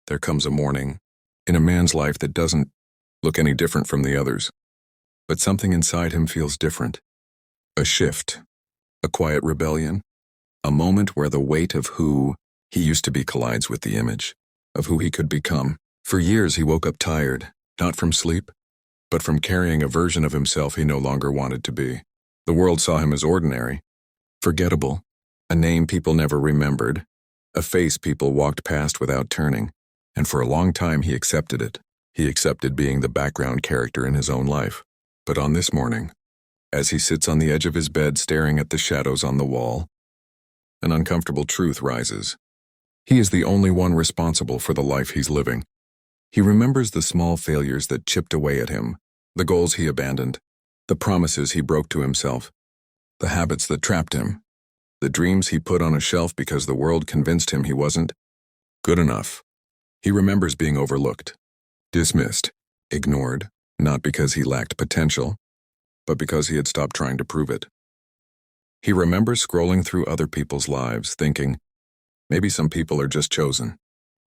There comes a morning in a man's life that doesn't look any different from the others. But something inside him feels different. A shift, a quiet rebellion, a moment where the weight of who he used to be collides with the image of who he could become. For years he woke up tired, not from sleep, but from carrying a version of himself he no longer wanted to be. The world saw him as ordinary, forgettable, a name people never remembered, a face people walked past without turning, and for a long time he accepted it. He accepted being the background character in his own life. But on this morning, as he sits on the edge of his bed staring at the shadows on the wall, an uncomfortable truth rises. He is the only one responsible for the life he's living. He remembers the small failures that chipped away at him, the goals he abandoned, the promises he broke to himself, the habits that trapped him, the dreams he put on a shelf because the world convinced him he wasn't good enough. He remembers being overlooked, dismissed, ignored, not because he lacked potential, but because he had stopped trying to prove it. He remembers scrolling through other people's lives, thinking, maybe some people are just chosen,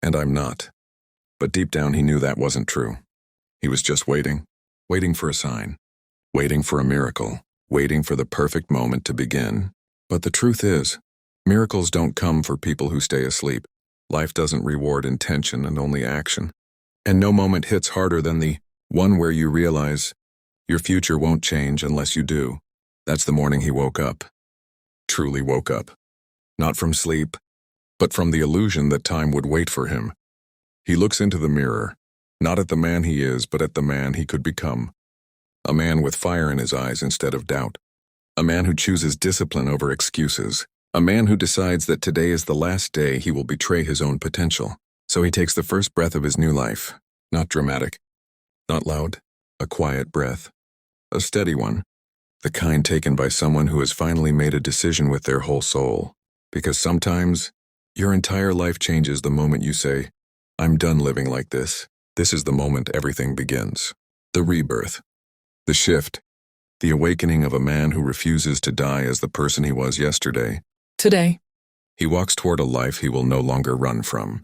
and I'm not. But deep down he knew that wasn't true. He was just waiting for a sign, waiting for a miracle, waiting for the perfect moment to begin. But the truth is, miracles don't come for people who stay asleep. Life doesn't reward intention and only action. And no moment hits harder than the one where you realize your future won't change unless you do. That's the morning he woke up. Truly woke up. Not from sleep, but from the illusion that time would wait for him. He looks into the mirror, not at the man he is, but at the man he could become. A man with fire in his eyes instead of doubt. A man who chooses discipline over excuses. A man who decides that today is the last day he will betray his own potential. So he takes the first breath of his new life. Not dramatic, not loud, a quiet breath. A steady one. The kind taken by someone who has finally made a decision with their whole soul. Because sometimes, your entire life changes the moment you say, I'm done living like this. This is the moment everything begins. The rebirth. The shift. The awakening of a man who refuses to die as the person he was yesterday. Today, He walks toward a life he will no longer run from.